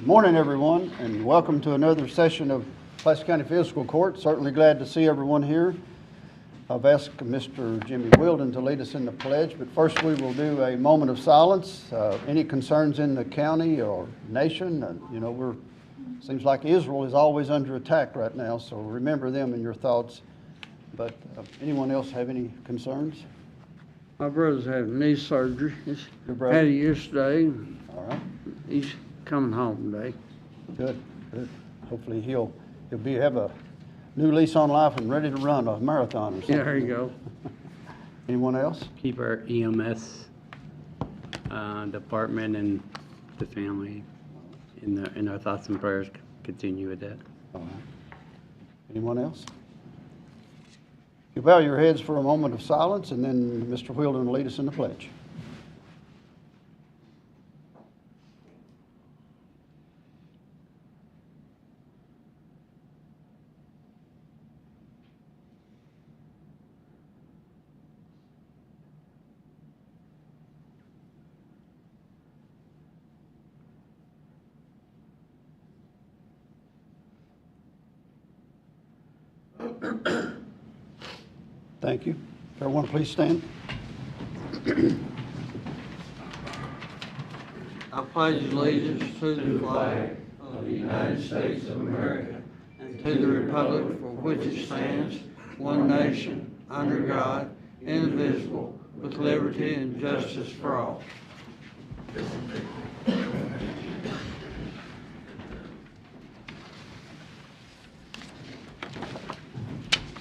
Morning, everyone, and welcome to another session of Pulaski County Fiscal Court. Certainly glad to see everyone here. I've asked Mr. Jimmy Wilden to lead us in the pledge, but first we will do a moment of silence. Any concerns in the county or nation? Seems like Israel is always under attack right now, so remember them in your thoughts. But anyone else have any concerns? My brother's having knee surgery. Your brother? Had it yesterday. All right. He's coming home today. Good. Hopefully he'll have a new lease on life and ready to run a marathon or something. Yeah, there you go. Anyone else? Keep our EMS department and the family in our thoughts and prayers. Continue with that. All right. Anyone else? You bow your heads for a moment of silence, and then Mr. Wilden will lead us in the pledge. Thank you. Everyone, please stand. I pledge allegiance to the flag of the United States of America and to the republic for which it stands, one nation, under God, indivisible, with liberty and justice for all.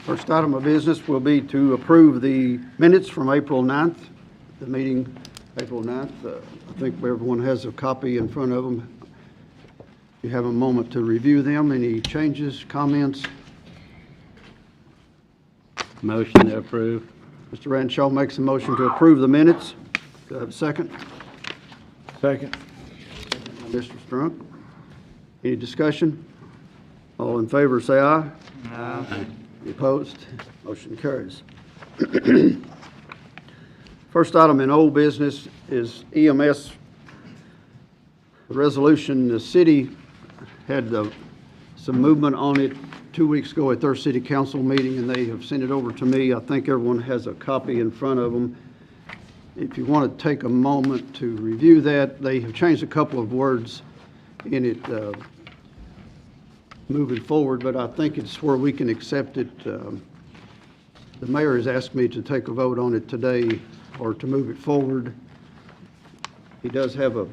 First item of business will be to approve the minutes from April 9th, the meeting April 9th. I think everyone has a copy in front of them. You have a moment to review them. Any changes, comments? Motion to approve. Mr. Ranshaw makes a motion to approve the minutes. Do I have a second? Second. Mr. Strunk. Any discussion? All in favor, say aye. Aye. Opposed? Motion carries. First item in old business is EMS resolution. The city had some movement on it 2 weeks ago at their city council meeting, and they have sent it over to me. I think everyone has a copy in front of them. If you want to take a moment to review that, they have changed a couple of words in it moving forward, but I think it's where we can accept it. The mayor has asked me to take a vote on it today or to move it forward. He does have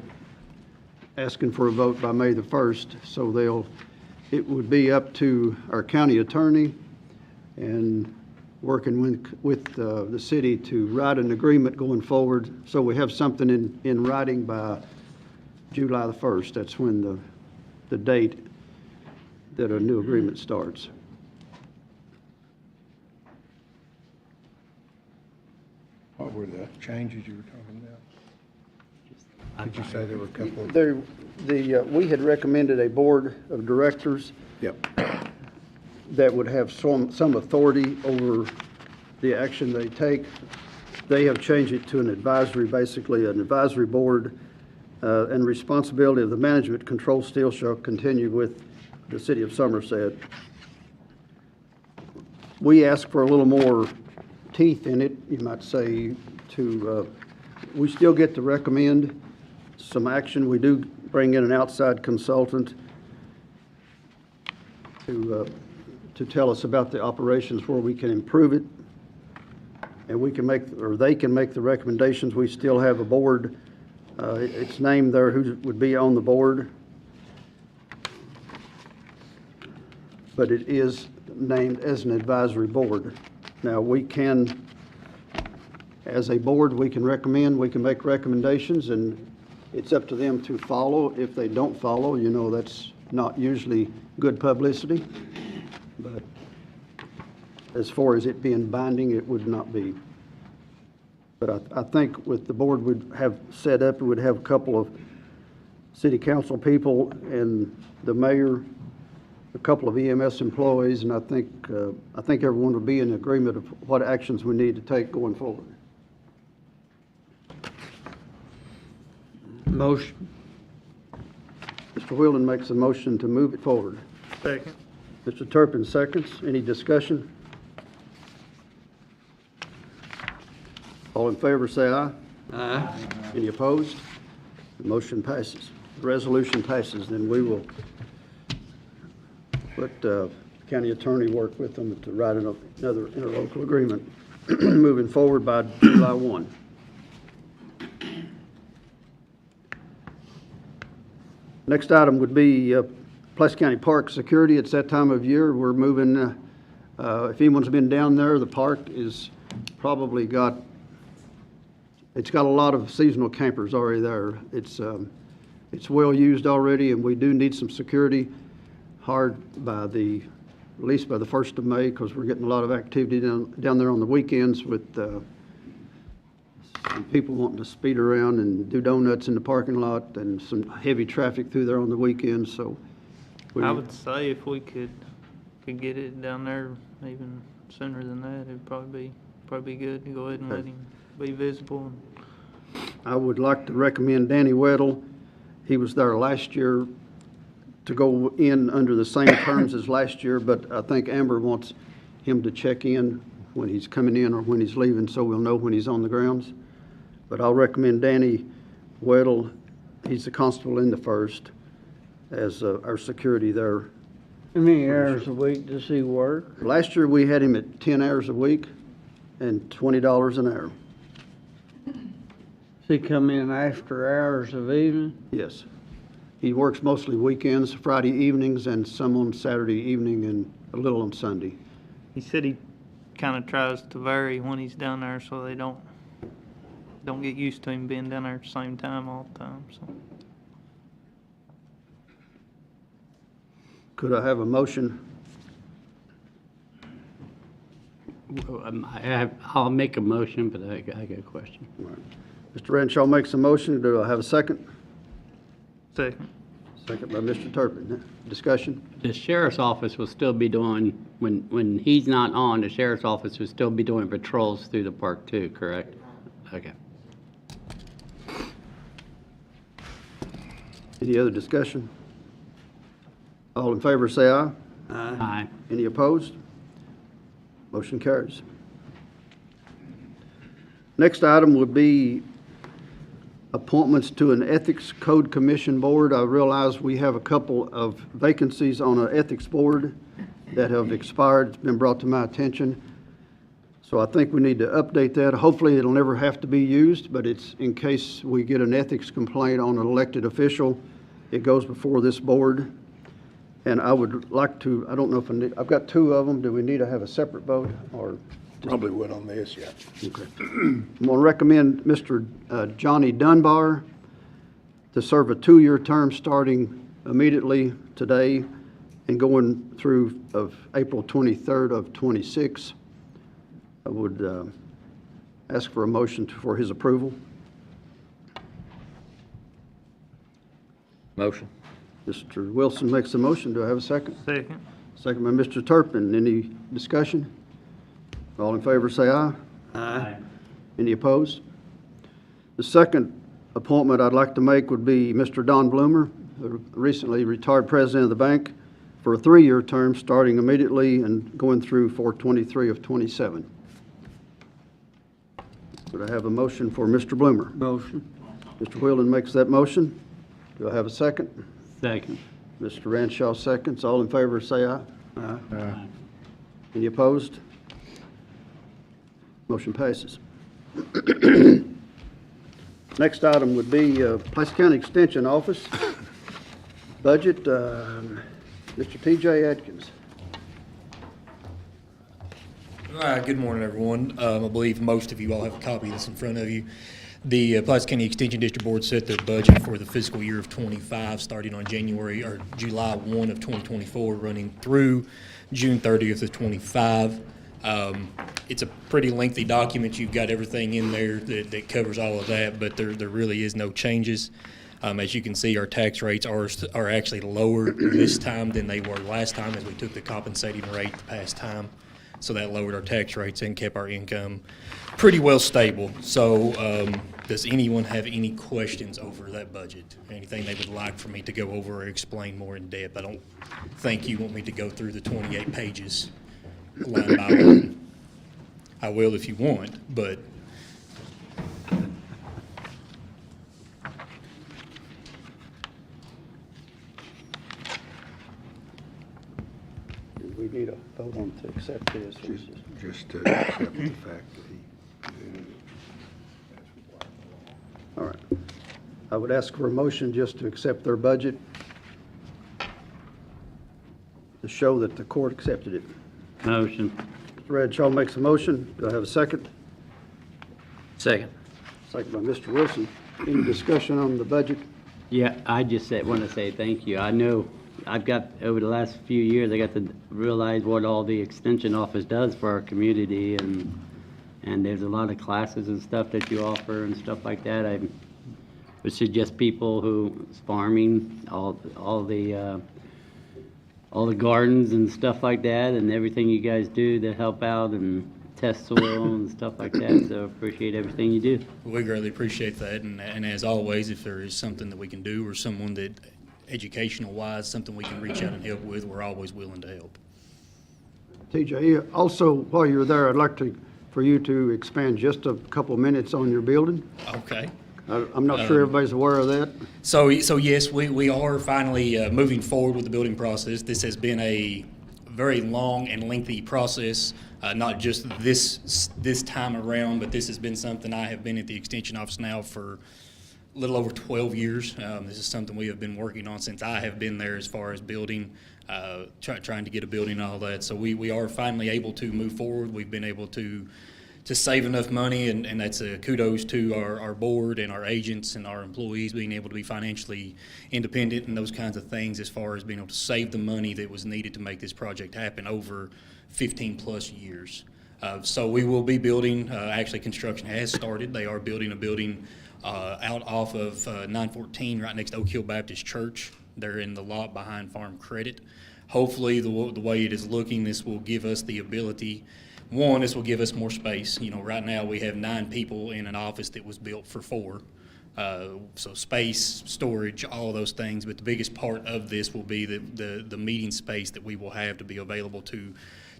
asking for a vote by May the 1st, so it would be up to our county attorney and working with the city to write an agreement going forward, so we have something in writing by July the 1st. That's when the date that a new agreement starts. What were the changes you were talking about? Did you say there were a couple of? We had recommended a board of directors Yep. that would have some authority over the action they take. They have changed it to an advisory, basically an advisory board, and responsibility of the management control still shall continue with the city of Somerset. We ask for a little more teeth in it, you might say, we still get to recommend some action. We do bring in an outside consultant to tell us about the operations where we can improve it, and they can make the recommendations. We still have a board. It's named there who would be on the board, but it is named as an advisory board. Now, we can, as a board, we can recommend, we can make recommendations, and it's up to them to follow. If they don't follow, that's not usually good publicity, but as far as it being binding, it would not be. But I think with the board would have set up, it would have a couple of city council people and the mayor, a couple of EMS employees, and I think everyone would be in agreement of what actions we need to take going forward. Motion. Mr. Mr. Wheelan makes a motion to move it forward. Second. Mr. Turpin seconds. Any discussion? All in favor, say aye. Aye. Any opposed? The motion passes. The resolution passes. Then we will let the county attorney work with them to write another interlocal agreement moving forward by July 1. Next item would be Pulaski County Park security. It's that time of year. We're moving, if anyone's been down there, the park is probably it's got a lot of seasonal campers already there. It's well used already, and we do need some security hard by at least by the 1st of May, because we're getting a lot of activity down there on the weekends with some people wanting to speed around and do donuts in the parking lot, and some heavy traffic through there on the weekends, so. I would say if we could get it down there even sooner than that, it'd probably be good to go ahead and let him be visible. I would like to recommend Danny Weddle. He was there last year to go in under the same terms as last year, but I think Amber wants him to check in when he's coming in or when he's leaving, so we'll know when he's on the grounds. But I'll recommend Danny Weddle. He's the constable in the 1st as our security there. How many hours a week does he work? Last year, we had him at 10 hours a week and $20 an hour. Does he come in after hours of evening? Yes. He works mostly weekends, Friday evenings, and some on Saturday evening, and a little on Sunday. He said he kind of tries to vary when he's down there so they don't get used to him being down there at the same time all the time. So. Could I have a motion? I'll make a motion, but I got a question. All right. Mr. Renshaw makes a motion. Do I have a second? Second. Second by Mr. Turpin. Discussion? The sheriff's office will still be doing, when he's not on, the sheriff's office will still be doing patrols through the park too, correct? Okay. Any other discussion? All in favor, say aye. Aye. Any opposed? Motion carries. Next item would be appointments to an Ethics Code Commission Board. I realize we have a couple of vacancies on an ethics board that have expired. It's been brought to my attention. So I think we need to update that. Hopefully, it'll never have to be used, but it's in case we get an ethics complaint on an elected official, it goes before this board. And I would like to, I don't know if I've got 2 of them. Do we need to have a separate vote, or? Probably would on this, yeah. Okay. I'm going to recommend Mr. Johnny Dunbar to serve a 2-year term starting immediately today and going through of April 23rd of 26. I would ask for a motion for his approval. Motion. Mr. Wilson makes a motion. Do I have a second? Second. Second by Mr. Turpin. Any discussion? All in favor, say aye. Aye. Any opposed? The second appointment I'd like to make would be Mr. Don Bloomer, the recently retired president of the bank, for a 3-year term starting immediately and going through 4/23 of 27. Would I have a motion for Mr. Bloomer? Motion. Mr. Wheelan makes that motion. Do I have a second? Second. Mr. Ranshaw seconds. All in favor, say aye. Aye. Any opposed? Motion passes. Next item would be Pulaski County Extension Office budget. Mr. T.J. Atkins. Good morning, everyone. I believe most of you all have a copy of this in front of you. The Pulaski County Extension District Board set their budget for the fiscal year of 25, starting on July 1 of 2024, running through June 30th of 25. It's a pretty lengthy document. You've got everything in there that covers all of that, but there really is no changes. As you can see, our tax rates are actually lower this time than they were last time, as we took the compensating rate the past time. So that lowered our tax rates and kept our income pretty well stable. So Does anyone have any questions over that budget? Anything they would like for me to go over or explain more in depth? I don't think you want me to go through the 28 pages line by line. I will if you want, but We need a vote on to accept this. Just to accept the fact that he. All right. I would ask for a motion just to accept their budget to show that the court accepted it. Motion. Mr. Bradshaw makes a motion. Do I have a second? Second. Second by Mr. Wilson. Any discussion on the budget? Yeah, I just want to say thank you. I know I've got, over the last few years, I got to realize what all the extension office does for our community, and there's a lot of classes and stuff that you offer and stuff like that. I would suggest people who farming, all the gardens and stuff like that, and everything you guys do to help out and test soil and stuff like that. So appreciate everything you do. we greatly appreciate that. And as always, if there is something that we can do or someone that educational-wise, something we can reach out and help with, we're always willing to help. TJ, also, while you're there, I'd like for you to expand just a couple minutes on your building. Okay. I'm not sure everybody's aware of that. So yes, we are finally moving forward with the building process. This has been a very long and lengthy process, not just this time around, but this has been something I have been at the Extension Office now for a little over 12 years. This is something we have been working on since I have been there as far as building, trying to get a building and all that. So we are finally able to move forward. We've been able to save enough money, and that's a kudos to our board and our agents and our employees being able to be financially independent and those kinds of things as far as being able to save the money that was needed to make this project happen over 15 plus years. So we will be building, actually construction has started. They are building a building out off of 914 right next to Oak Hill Baptist Church. They're in the lot behind Farm Credit. Hopefully the way it is looking, this will give us the ability. One, this will give us more space. You know, right now we have 9 people in an office that was built for 4. So space, storage, all of those things. But the biggest part of this will be the meeting space that we will have to be available to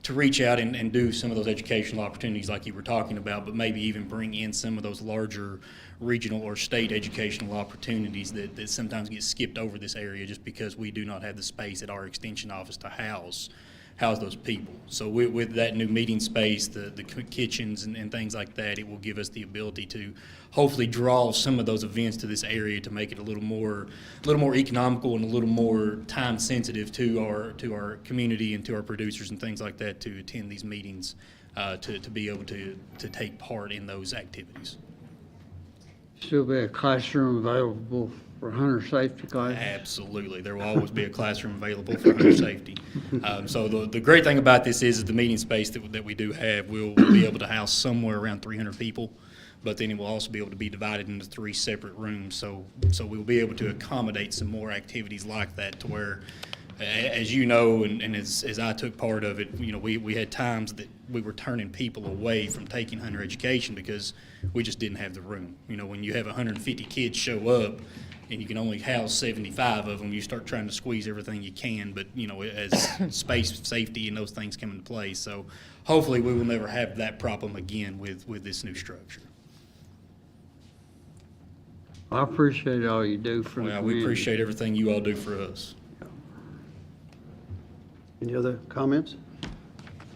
reach out and do some of those educational opportunities like you were talking about, but maybe even bring in some of those larger regional or state educational opportunities that sometimes get skipped over this area just because we do not have the space at our extension office to house those people. So with that new meeting space, the kitchens and things like that, it will give us the ability to hopefully draw some of those events to this area to make it a little more economical and a little more time sensitive to our community and to our producers and things like that to attend these meetings, to be able to take part in those activities. Still be a classroom available for hunter safety classes? Absolutely. There will always be a classroom available for hunter safety. So the great thing about this is the meeting space that we do have, we'll be able to house somewhere around 300 people, but then it will also be able to be divided into 3 separate rooms. So we'll be able to accommodate some more activities like that to where, as you know, and as I took part of it, you know, we had times that we were turning people away from taking hunter education because we just didn't have the room. You know, when you have 150 kids show up and you can only house 75 of them, you start trying to squeeze everything you can, but, you know, as space, safety, and those things come into play. So hopefully we will never have that problem again with this new structure. I appreciate all you do for the Well, community. we appreciate everything you all do for us. Any other comments?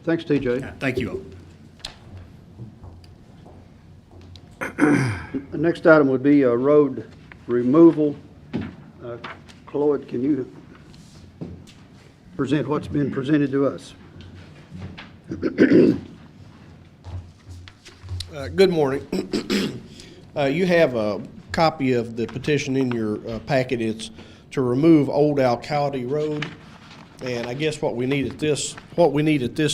Thanks, TJ. Thank you all. The next item would be road removal. Cloyd, can you present what's been presented to us? Good morning. You have a copy of the petition in your packet. It's to remove Old Alcalde Road. And I guess what we need at this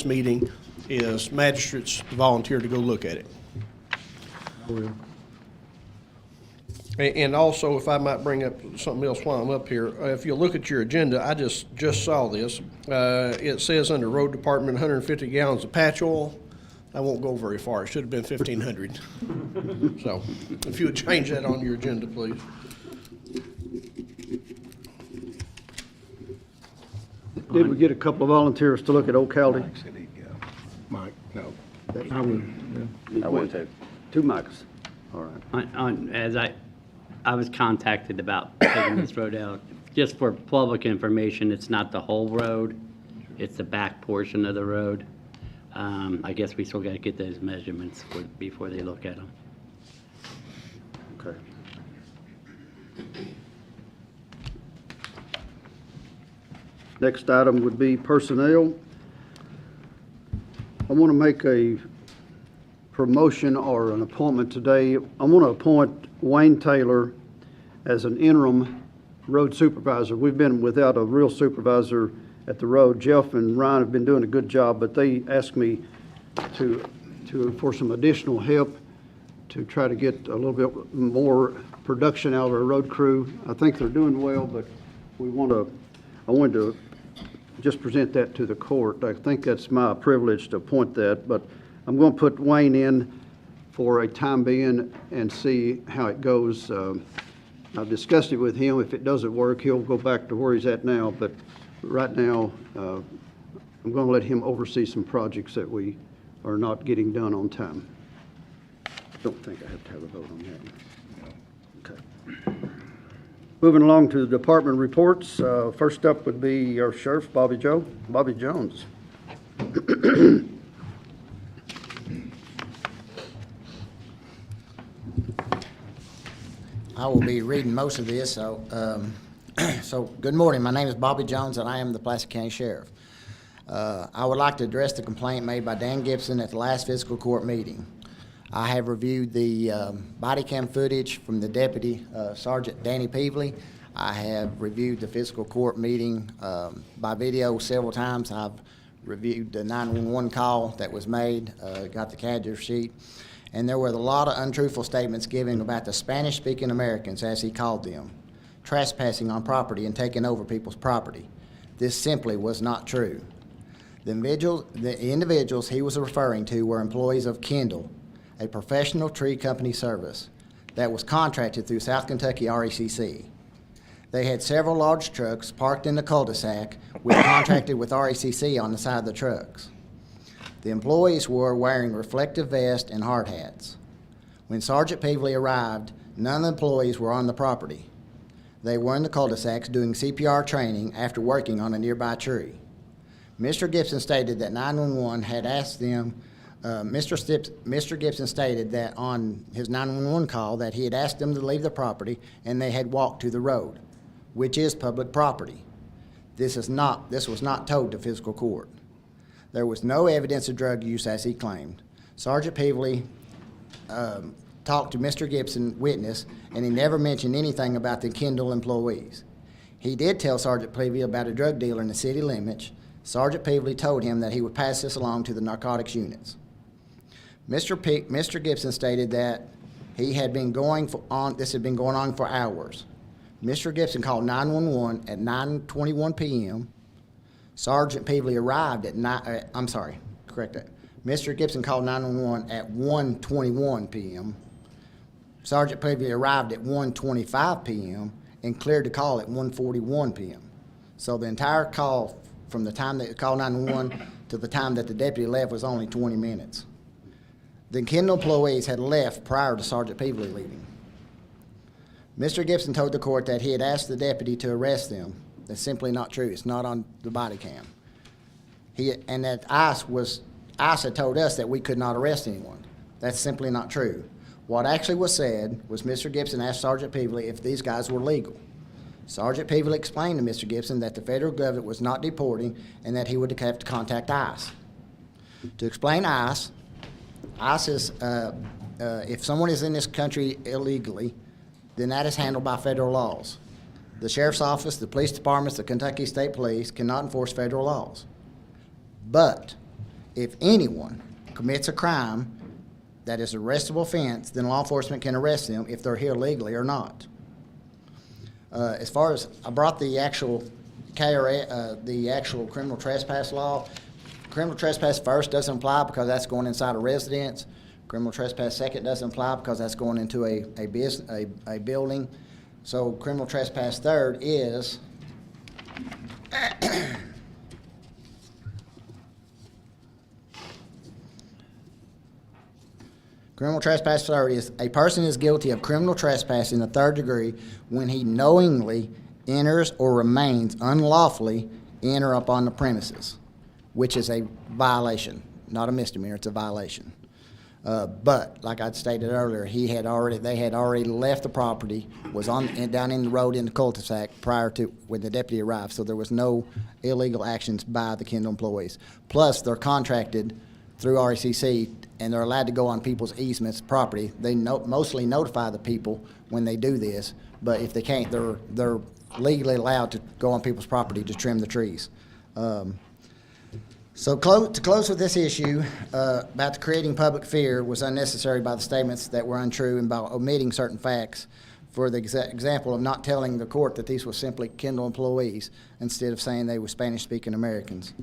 meeting is magistrates to volunteer to go look at it. And also, if I might bring up something else while I'm up here, if you look at your agenda, I just saw this. It says under Road Department, 150 gallons of patch oil. I won't go very far. It should have been 1,500. So, if you would change that on your agenda, please. Did we get a couple of volunteers to look at Old County? Mike said he'd go. Mike, no. I would too. Two mics. All right. As I was contacted about taking this road out, just for public information, it's not the whole road, it's the back portion of the road. I guess we still gotta get those measurements before they look at them. Okay. Next item would be personnel. I want to make a promotion or an appointment today. I want to appoint Wayne Taylor as an interim road supervisor. We've been without a real supervisor at the road. Jeff and Ryan have been doing a good job, but they asked me for some additional help to try to get a little bit more production out of our road crew. I think they're doing well, but I wanted to just present that to the court. I think that's my privilege to appoint that, but I'm going to put Wayne in for a time being and see how it goes. I've discussed it with him. If it doesn't work, he'll go back to where he's at now, but right now, I'm going to let him oversee some projects that we are not getting done on time. I don't think I have to have a vote on that one. Okay. Moving along to the department reports. First up would be our sheriff, Bobby Jones. I will be reading most of this, so good morning. My name is Bobby Jones, and I am the Pulaski County Sheriff. I would like to address the complaint made by Dan Gibson at the last fiscal court meeting. I have reviewed the body cam footage from the deputy, Sergeant Danny Peevely. I have reviewed the fiscal court meeting by video several times. I've reviewed the 911 call that was made, got the casualty sheet, and there were a lot of untruthful statements given about the Spanish-speaking Americans, as he called them, trespassing on property and taking over people's property. This simply was not true. The individuals he was referring to were employees of Kendall, a professional tree company service that was contracted through South Kentucky RECC. They had several large trucks parked in the cul-de-sac, which contracted with RECC on the side of the trucks. The employees were wearing reflective vests and hard hats. When Sergeant Peevely arrived, none of the employees were on the property. They were in the cul-de-sacs doing CPR training after working on a nearby tree. Mr. Gibson stated that 911 had asked them, Mr. Gibson stated that on his 911 call that he had asked them to leave the property and they had walked to the road, which is public property. This was not told to fiscal court. There was no evidence of drug use as he claimed. Sergeant Peevely talked to Mr. Gibson, witness, and he never mentioned anything about the Kendall employees. He did tell Sergeant Peevely about a drug dealer in the city limits. Sergeant Peevely told him that he would pass this along to the narcotics units. Mr. Gibson stated that this had been going on for hours. Mr. Gibson called 911 at 9:21 p.m. Sergeant Peevely arrived at Mr. Gibson called 911 at 1:21 p.m. Sergeant Peevely arrived at 1:25 p.m. and cleared the call at 1:41 p.m. So the entire call from the time they called 911 to the time that the deputy left was only 20 minutes. The Kendall employees had left prior to Sergeant Peevely leaving. Mr. Gibson told the court that he had asked the deputy to arrest them. That's simply not true. It's not on the body cam. And that ICE had told us that we could not arrest anyone. That's simply not true. What actually was said was Mr. Gibson asked Sergeant Peevely if these guys were legal. Sergeant Peevely explained to Mr. Gibson that the federal government was not deporting and that he would have to contact ICE. To explain ICE is, if someone is in this country illegally, then that is handled by federal laws. The Sheriff's Office, the police departments, the Kentucky State Police cannot enforce federal laws. But if anyone commits a crime that is an arrestable offense, then law enforcement can arrest them if they're here legally or not. As far as I brought the actual criminal trespass law, criminal trespass first doesn't apply because that's going inside a residence. Criminal trespass second doesn't apply because that's going into a building. So criminal trespass third is criminal trespass third is a person is guilty of criminal trespass in the third degree when he knowingly enters or remains unlawfully enter upon the premises, which is a violation, not a misdemeanor, it's a violation. But like I stated earlier, they had already left the property, was down in the road in the cul-de-sac prior to when the deputy arrived, so there was no illegal actions by the Kendall employees. Plus, they're contracted through RECC, and they're allowed to go on people's easements, property. They mostly notify the people when they do this, but if they can't, they're legally allowed to go on people's property to trim the trees. So to close with this issue about creating public fear was unnecessary by the statements that were untrue and by omitting certain facts. For the example of not telling the court that these were simply Kendall employees instead of saying they were Spanish-speaking Americans.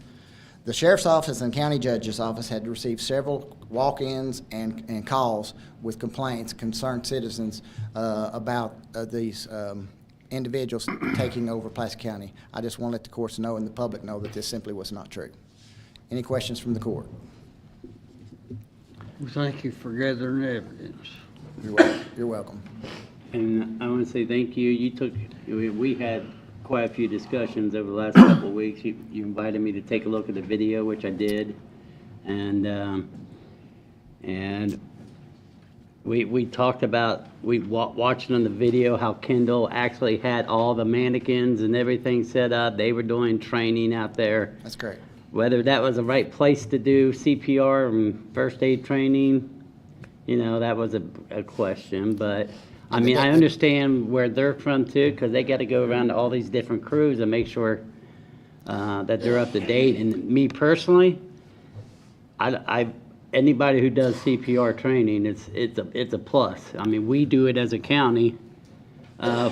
The sheriff's office and county judge's office had received several walk-ins and calls with complaints, concerned citizens about these individuals taking over Pulaski County. I just want to let the courts know and the public know that this simply was not true. Any questions from the court? We thank you for gathering evidence. You're welcome. And I want to say thank you. We had quite a few discussions over the last couple of weeks. You invited me to take a look at the video, which I did. And we talked about, watching on the video how Kendall actually had all the mannequins and everything set up. They were doing training out there. That's great. Whether that was the right place to do CPR and first aid training, that was a question. But, I mean, I understand where they're from too, because they got to go around to all these different crews and make sure that they're up to date. And me personally, anybody who does CPR training, it's a plus. I mean, we do it as a county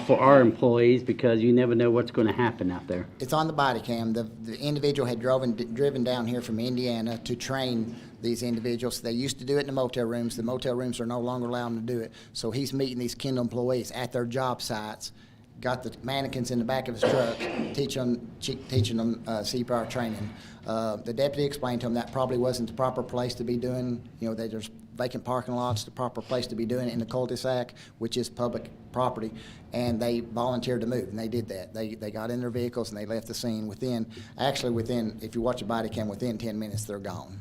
for our employees because you never know what's going to happen out there. It's on the body cam. The individual had driven down here from Indiana to train these individuals. They used to do it in the motel rooms. The motel rooms are no longer allowing them to do it. So he's meeting these Kendall employees at their job sites, got the mannequins in the back of his truck, teaching them CPR training. The deputy explained to him that probably wasn't the proper place to be doing, there's vacant parking lots, the proper place to be doing it in the cul-de-sac, which is public property, and they volunteered to move, and they did that. They got in their vehicles and they left the scene within, if you watch the body cam, within 10 minutes they're gone.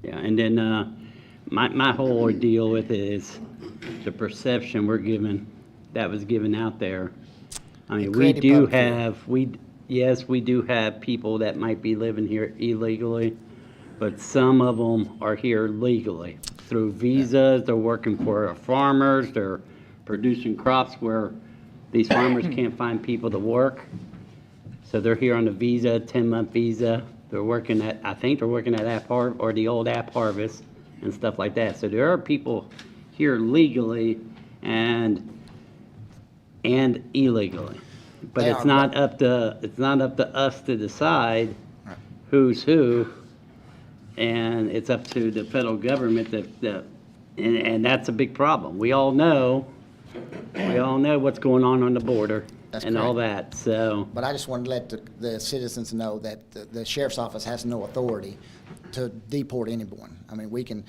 Yeah, and then my whole ordeal with it is the perception that was given out there. I mean, we do have people that might be living here illegally, but some of them are here legally through visas. They're working for farmers. They're producing crops where these farmers can't find people to work. So they're here on a visa, 10-month visa. They're working at App Harvest or the old App Harvest and stuff like that. So there are people here legally and illegally. But it's not up to us to decide who's who, and it's up to the federal government and that's a big problem. We all know what's going on the border. That's and correct. all that. So, but I just wanted to let the citizens know that the sheriff's office has no authority to deport anyone. I mean, we can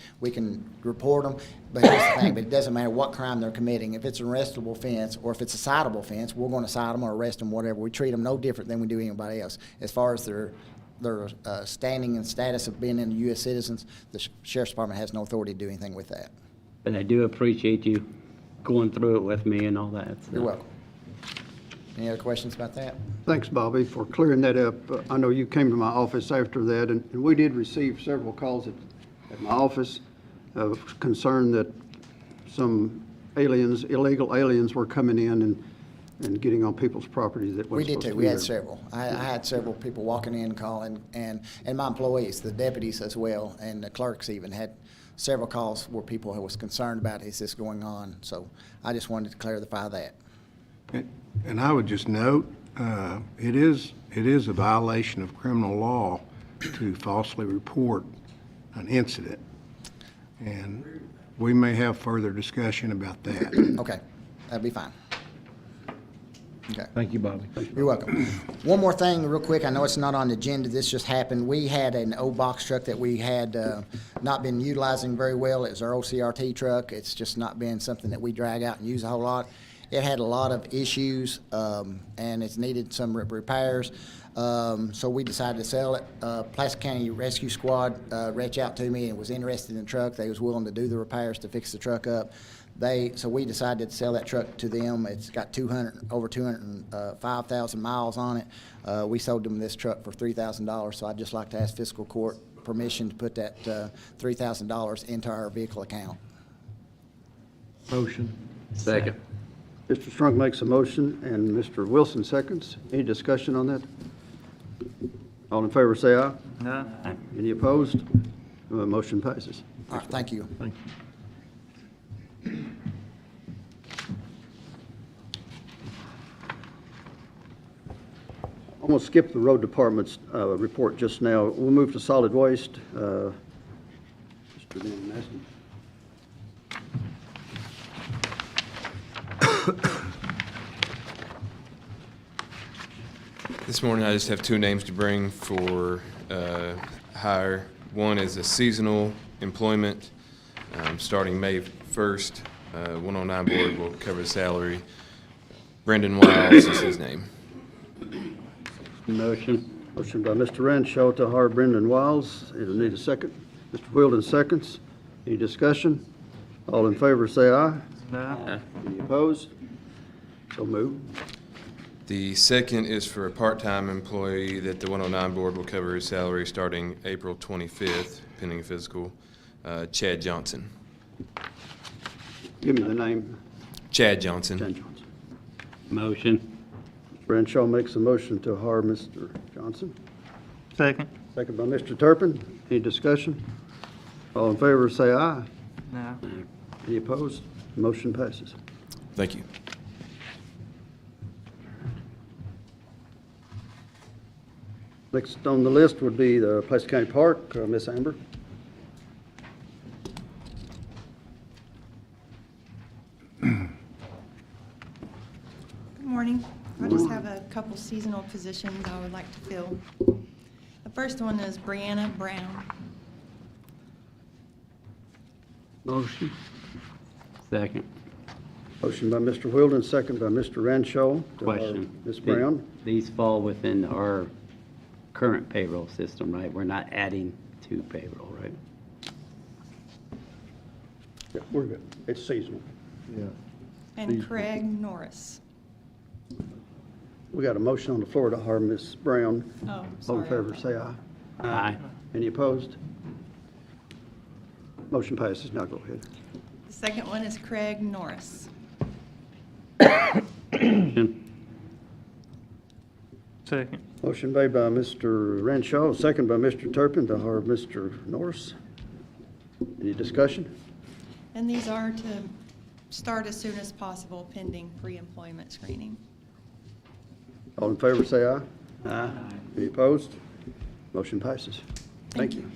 report them, but here's the thing, but it doesn't matter what crime they're committing. If it's an arrestable offense or if it's a citable offense, we're going to cite them or arrest them, whatever. We treat them no different than we do anybody else. As far as their standing and status of being in the U.S. citizens, the sheriff's department has no authority to do anything with that. but I do appreciate you going through it with me and all that. So. You're welcome. Any other questions about that? Thanks, Bobby, for clearing that up. I know you came to my office after that, and we did receive several calls at my office of concern that some aliens, illegal aliens, were coming in and getting on people's properties that We wasn't did supposed to too. be We had there. several. I had several people walking in calling, and my employees, the deputies as well, and the clerks even had several calls where people was concerned about, is this going on? So I just wanted to clarify that. And I would just note, it is a violation of criminal law to falsely report an incident. And we may have further discussion about that. Okay, that'd be fine. Okay. Thank you, Bobby. You're welcome. One more thing real quick. I know it's not on the agenda. This just happened. We had an old box truck that we had not been utilizing very well. It was our OCRT truck. It's just not been something that we drag out and use a whole lot. It had a lot of issues, and it's needed some repairs. So we decided to sell it. Pulaski County Rescue Squad reached out to me and was interested in the truck. They was willing to do the repairs to fix the truck up. So we decided to sell that truck to them. It's got over 205,000 miles on it. We sold them this truck for $3,000. So I'd just like to ask fiscal court permission to put that $3,000 into our vehicle account. Motion. Second. Mr. Strunk makes a motion, and Mr. Wilson seconds. Any discussion on that? All in favor, say aye. No? Any opposed? Motion passes. All right, thank you. Thank you. I'm going to skip the road department's report just now. We'll move to solid waste. Mr. Dan Maston. This morning, I just have two names to bring for hire. One is a seasonal employment, starting May 1st. 109 board will cover the salary. Brendan Wiles is his name. Motion. Motion by Mr. Renshaw to hire Brendan Wiles. It'll need a second. Mr. Wheeldon seconds. Any discussion? All in favor, say aye. No? Any opposed? So move. The second is for a part-time employee that the 109 board will cover his salary starting April 25th, pending physical. Chad Johnson. Give me the name. Chad Johnson. Ken Johnson. Motion. Renshaw makes a motion to hire Mr. Johnson. Second? Second by Mr. Turpin. Any discussion? All in favor, say aye. No? Any opposed? Motion passes. Thank you. Next on the list would be the Pulaski County Park, Miss Amber. Good morning. I just have a couple seasonal positions I would like to fill. The first one is Brianna Brown. Motion. Second. Motion by Mr. Wheeldon, second by Mr. Renshaw. to hire Question. Ms. Brown. These fall within our current payroll system, right? We're not adding to payroll, right? Yeah, we're good. It's seasonal. Yeah. And Craig Norris. We got a motion on the floor to hire Ms. Brown. Oh, All in sorry. favor, say aye. Aye. Any opposed? Motion passes. Now go ahead. The second one is Craig Norris. Motion. Second? Motion made by Mr. Renshaw, second by Mr. Turpin to hire Mr. Norris. Any discussion? And these are to start as soon as possible pending pre-employment screening. All in favor, say aye. Aye. Any opposed? Motion passes. Thank you.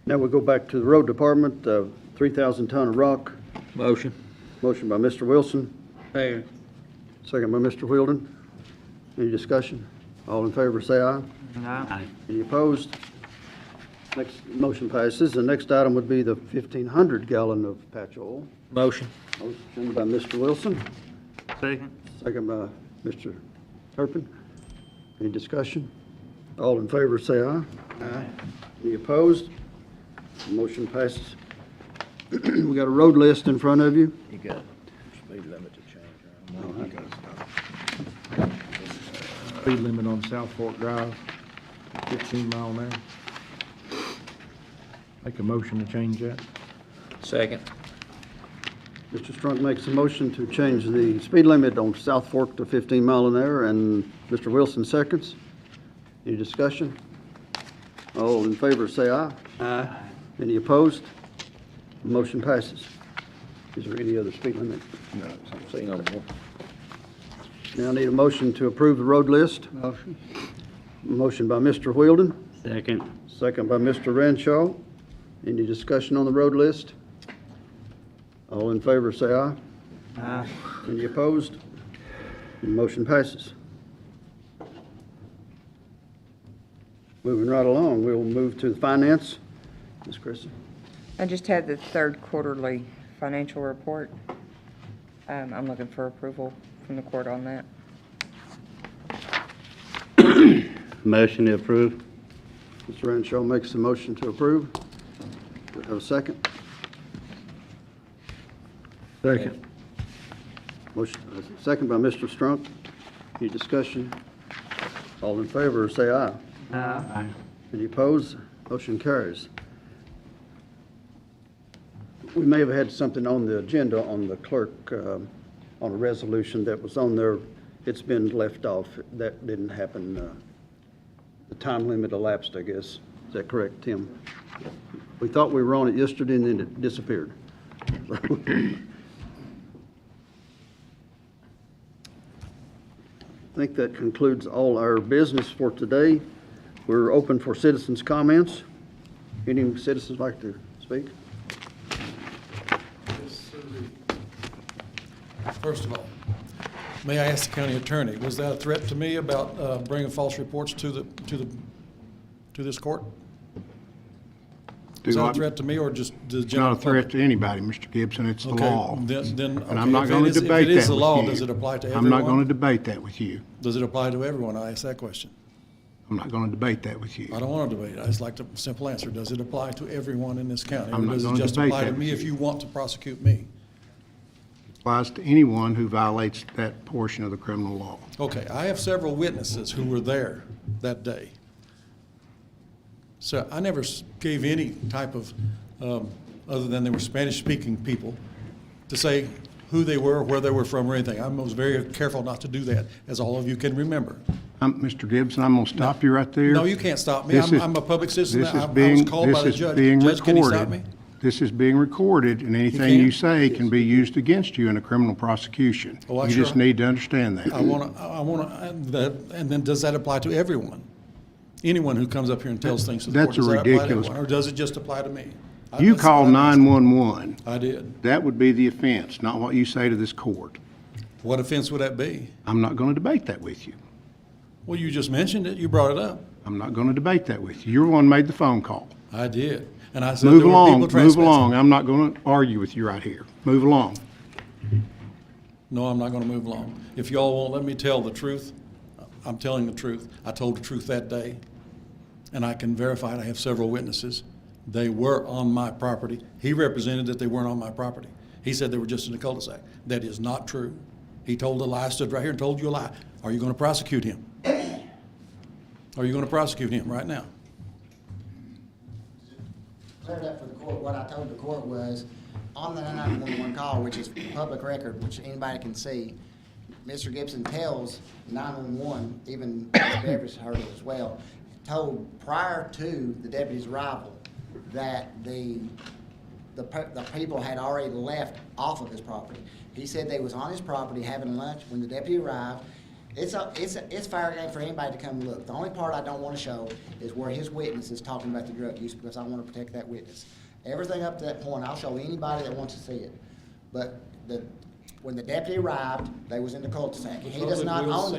Now we go back to the road department, 3,000 ton of rock. Motion. Motion by Mr. Wilson, Second. second by Mr. Wheeldon. Any discussion? All in favor, say aye. No? Aye. Any opposed? Next motion passes. The next item would be the 1,500 gallon of patch oil. Motion. Motion by Mr. Wilson, Second? second by Mr. Turpin. Any discussion? All in favor, say aye. Aye. Any opposed? Motion passes. We got a road list in front of you. You got speed limit to change. Speed limit on South Fork Drive, 15 mile an hour. Make a motion to change that. Second. Mr. Strunk makes a motion to change the speed limit on South Fork to 15 mile an hour, and Mr. Wilson seconds. Any discussion? All in favor, say aye. Aye. Any opposed? Motion passes. Is there any other speed limit? No. Seeing none. Now I need a motion to approve the road list. Motion. Motion by Mr. Wheeldon, Second. second by Mr. Renshaw. Any discussion on the road list? All in favor, say aye. Aye. Any opposed? Motion passes. Moving right along, we'll move to the finance. Ms. Christie. I just had the third quarterly financial report. I'm looking for approval from the court on that. Motion to approve. Mr. Renshaw makes a motion to approve. Do I have a second? Second. Motion, second by Mr. Strunk. Any discussion? All in favor, say aye. Aye. Any opposed? Motion carries. We may have had something on the agenda on the clerk, on a resolution that was on there. It's been left off. That didn't happen. The time limit elapsed, I guess. Is that correct, Tim? We thought we were on it yesterday and then it disappeared. I think that concludes all our business for today. We're open for citizens' comments. Any citizens like to speak? First of all, may I ask the county attorney, was that a threat to me about bringing false reports to this court? Is that a threat to me or just the It's general not a threat public? to anybody, Mr. Gibson. It's the Okay, law. then, And I'm not okay, going to debate if it is that the law, with you. does it apply to I'm not going to everyone? debate that with you. Does it apply to everyone? I asked that question. I'm not going to debate that with you. I don't want to debate. I just like the simple answer. Does it apply to everyone in this county? I'm Or not does it gonna just debate apply to that me with if you. you want to prosecute me? Applies to anyone who violates that portion of the criminal law. Okay, I have several witnesses who were there that day. So I never gave any type of, other than they were Spanish-speaking people, to say who they were, where they were from, or anything. I was very careful not to do that, as all of you can remember. Mr. Gibson, I'm going to stop you right there. No, you can't stop me. This is- I'm a public citizen. this is I was being- called by the this is judge. being Judge, can he stop recorded. me? This is being recorded, and anything you can? say can be used against you in a criminal prosecution. Oh, I You just sure- need to understand that. I want to, and then does that apply to everyone? Anyone who comes up here and tells things to the court, That's does a that apply to ridiculous- everyone? Or does it just apply to me? You That's call what I'm asking. 911. I did. That would be the offense, not what you say to this court. What offense would that be? I'm not going to debate that with you. Well, you just mentioned it. You brought it up. I'm not going to debate that with you. You're the one who made the phone call. I did. And I said Move there were along, people move trespassing. along. I'm not going to argue with you right here. Move along. No, I'm not going to move along. If y'all won't let me tell the truth, I'm telling the truth. I told the truth that day, and I can verify it. I have several witnesses. They were on my property. He represented that they weren't on my property. He said they were just in the cul-de-sac. That is not true. He told a lie, stood right here and told you a lie. Are you going to prosecute him? Are you going to prosecute him right now? Cleared up for the court, what I told the court was, on the 911 call, which is public record, which anybody can see, Mr. Gibson tells 911, even Beverage heard it as well, told prior to the deputy's arrival that the people had already left off of his property. He said they was on his property having lunch when the deputy arrived. It's fair game for anybody to come look. The only part I don't want to show is where his witness is talking about the drug use, because I want to protect that witness. Everything up to that point, I'll show anybody that wants to see it. But when the deputy arrived, they was in the cul-de-sac. He does not own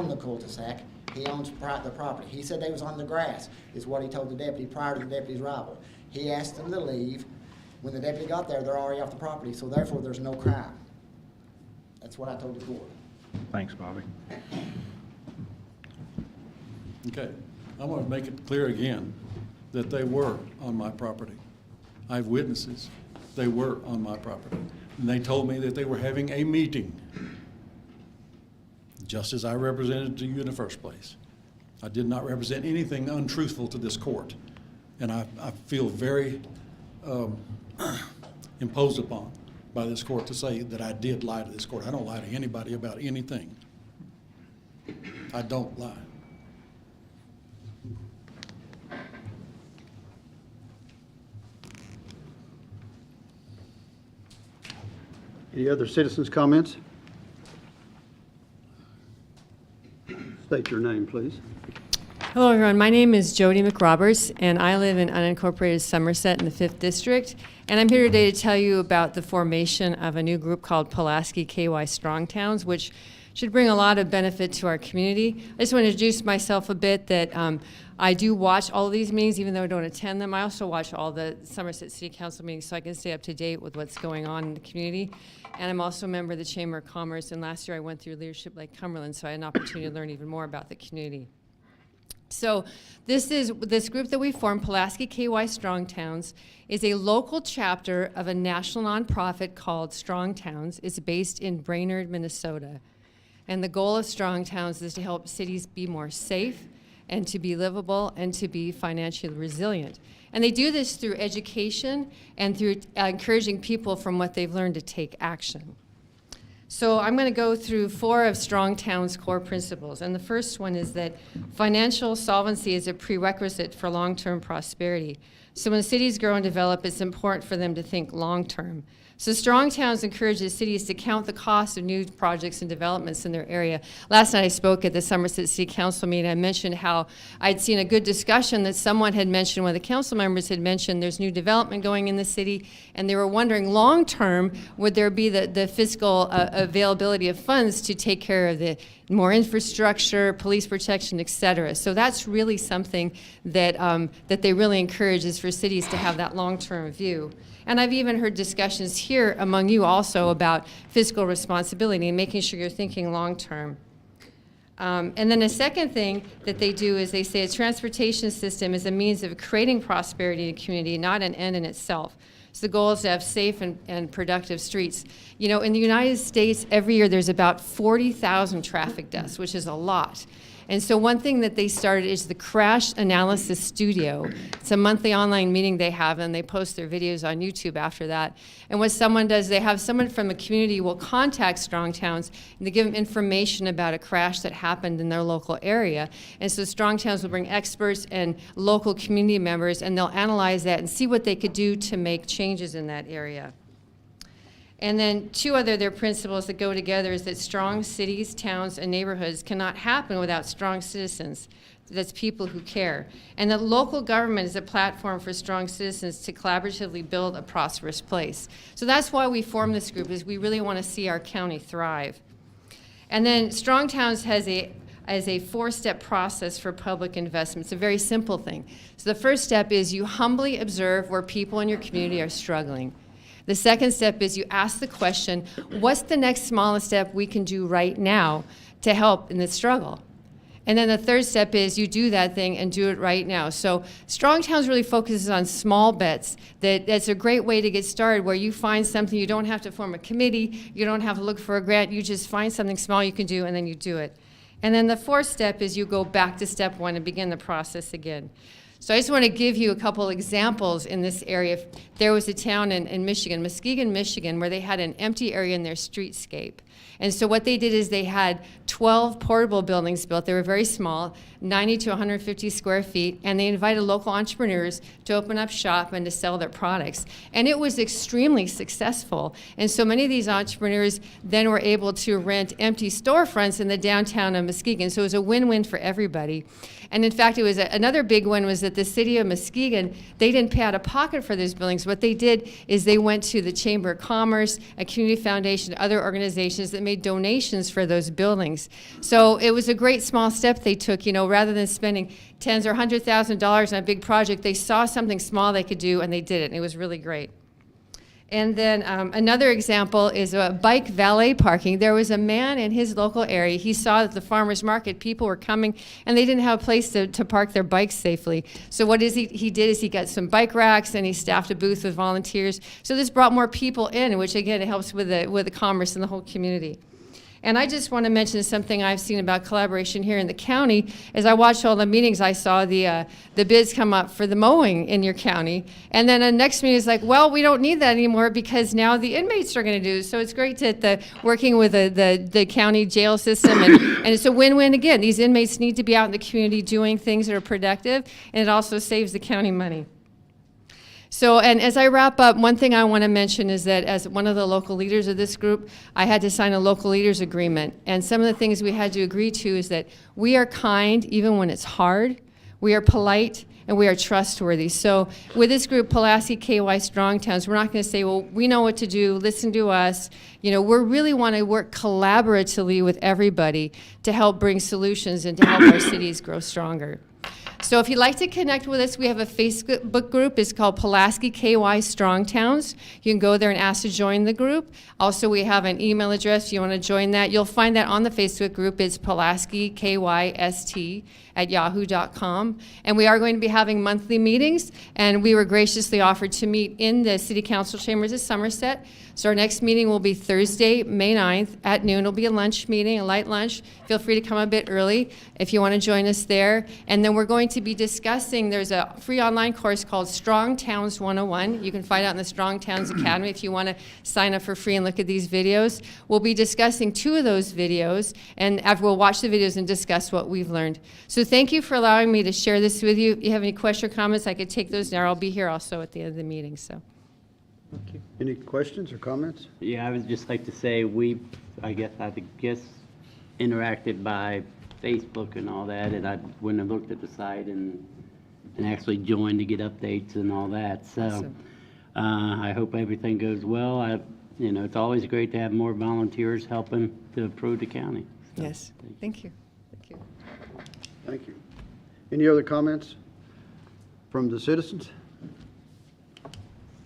the cul-de-sac. He owns the property. He said they was on the grass, is what he told the deputy prior to the deputy's arrival. He asked them to leave. When the deputy got there, they're already off the property, so therefore there's no crime. That's what I told the court. Thanks, Bobby. Okay, I want to make it clear again that they were on my property. I have witnesses. They were on my property. And they told me that they were having a meeting, just as I represented to you in the first place. I did not represent anything untruthful to this court. And I feel very imposed upon by this court to say that I did lie to this court. I don't lie to anybody about anything. I don't lie. Any other citizens' comments? State your name, please. Hello, everyone. My name is Jody McRoberts, and I live in unincorporated Somerset in the 5th District. And I'm here today to tell you about the formation of a new group called Pulaski KY Strong Towns, which should bring a lot of benefit to our community. I just want to introduce myself a bit, that I do watch all of these meetings, even though I don't attend them. I also watch all the Somerset City Council meetings so I can stay up to date with what's going on in the community. And I'm also a member of the Chamber of Commerce, and last year I went through Leadership Lake Cumberland, so I had an opportunity to learn even more about the community. So this group that we formed, Pulaski KY Strong Towns, is a local chapter of a national nonprofit called Strong Towns. It's based in Brainerd, Minnesota. And the goal of Strong Towns is to help cities be more safe and to be livable and to be financially resilient. And they do this through education and through encouraging people from what they've learned to take action. So I'm going to go through 4 of Strong Towns' core principles. And the first one is that financial solvency is a prerequisite for long-term prosperity. So when cities grow and develop, it's important for them to think long-term. So Strong Towns encourages cities to count the cost of new projects and developments in their area. Last night I spoke at the Somerset City Council meeting. I mentioned how I'd seen a good discussion that someone had mentioned, one of the council members had mentioned there's new development going in the city, and they were wondering long-term, would there be the fiscal availability of funds to take care of the more infrastructure, police protection, et cetera. So that's really something that, that they really encourage, is for cities to have that long-term view. And I've even heard discussions here among you also about fiscal responsibility and making sure you're thinking long-term. And then the second thing that they do is they say a transportation system is a means of creating prosperity in a community, not an end in itself. So the goal is to have safe and productive streets. You know, in the United States, every year there's about 40,000 traffic deaths, which is a lot. And so one thing that they started is the Crash Analysis Studio. It's a monthly online meeting they have, and they post their videos on YouTube after that. And what someone does, they have someone from the community will contact Strong Towns, and they give them information about a crash that happened in their local area. And so Strong Towns will bring experts and local community members, and they'll analyze that and see what they could do to make changes in that area. And then 2 other their principles that go together is that strong cities, towns, and neighborhoods cannot happen without strong citizens. That's people who care. And that local government is a platform for strong citizens to collaboratively build a prosperous place. So that's why we formed this group, is we really want to see our county thrive. And then Strong Towns has a 4-step process for public investment. It's a very simple thing. So the first step is you humbly observe where people in your community are struggling. The second step is you ask the question, what's the next smallest step we can do right now to help in the struggle? And then the third step is you do that thing and do it right now. So Strong Towns really focuses on small bets. That's a great way to get started, where you find something, you don't have to form a committee, you don't have to look for a grant, you just find something small you can do and then you do it. And then the 4th step is you go back to step 1 and begin the process again. So I just want to give you a couple examples in this area. There was a town in Michigan, Muskegon, Michigan, where they had an empty area in their streetscape. And so what they did is they had 12 portable buildings built. They were very small, 90 to 150 square feet, and they invited local entrepreneurs to open up shop and to sell their products. And it was extremely successful. And so many of these entrepreneurs then were able to rent empty storefronts in the downtown of Muskegon. So it was a win-win for everybody. And in fact, it was another big one was that the city of Muskegon, they didn't pay out of pocket for those buildings. What they did is they went to the Chamber of Commerce, a community foundation, other organizations that made donations for those buildings. So it was a great small step they took, you know, rather than spending tens or $100,000 on a big project, they saw something small they could do and they did it, and it was really great. And then another example is bike valet parking. There was a man in his local area. He saw that the farmers market, people were coming, and they didn't have a place to park their bikes safely. So what is he did is he got some bike racks, and he staffed a booth with volunteers. So this brought more people in, which again, it helps with the commerce in the whole community. And I just want to mention something I've seen about collaboration here in the county. As I watched all the meetings, I saw the bids come up for the mowing in your county. And then the next meeting is like, well, we don't need that anymore because now the inmates are going to do it. So it's great that working with the county jail system, and it's a win-win again. These inmates need to be out in the community doing things that are productive, and it also saves the county money. So, and as I wrap up, one thing I want to mention is that as one of the local leaders of this group, I had to sign a local leaders agreement. And some of the things we had to agree to is that we are kind even when it's hard, we are polite, and we are trustworthy. So with this group, Pulaski KY Strong Towns, we're not going to say, well, we know what to do, listen to us. You know, we really want to work collaboratively with everybody to help bring solutions and to help our cities grow stronger. So if you'd like to connect with us, we have a Facebook group. It's called Pulaski KY Strong Towns. You can go there and ask to join the group. Also, we have an email address if you want to join that. You'll find that on the Facebook group. It's PulaskiKYST@yahoo.com. And we are going to be having monthly meetings, and we were graciously offered to meet in the City Council chambers of Somerset. So our next meeting will be Thursday, May 9th at noon. It'll be a lunch meeting, a light lunch. Feel free to come a bit early if you want to join us there. And then we're going to be discussing, there's a free online course called Strong Towns 101. You can find out in the Strong Towns Academy if you want to sign up for free and look at these videos. We'll be discussing 2 of those videos, and we'll watch the videos and discuss what we've learned. So thank you for allowing me to share this with you. If you have any questions or comments, I could take those now. I'll be here also at the end of the meeting. So. Any questions or comments? Yeah, I would just like to say I guess interacted by Facebook and all that, and I went and looked at the site and actually joined to get updates and all that. So Awesome. I hope everything goes well. It's always great to have more volunteers helping to improve the county. So, Yes. Thank you. Thank you. Thank you. Any other comments from the citizens?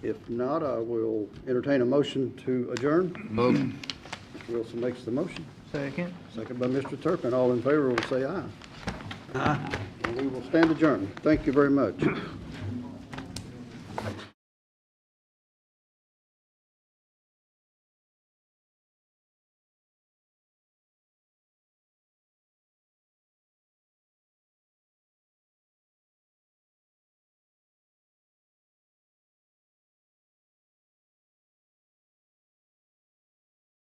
If not, I will entertain a motion to adjourn. Mr. Wilson makes the motion. Second. Second by Mr. Turpin. All in favor will say aye. Aye. And we will stand adjourned. Thank you very much.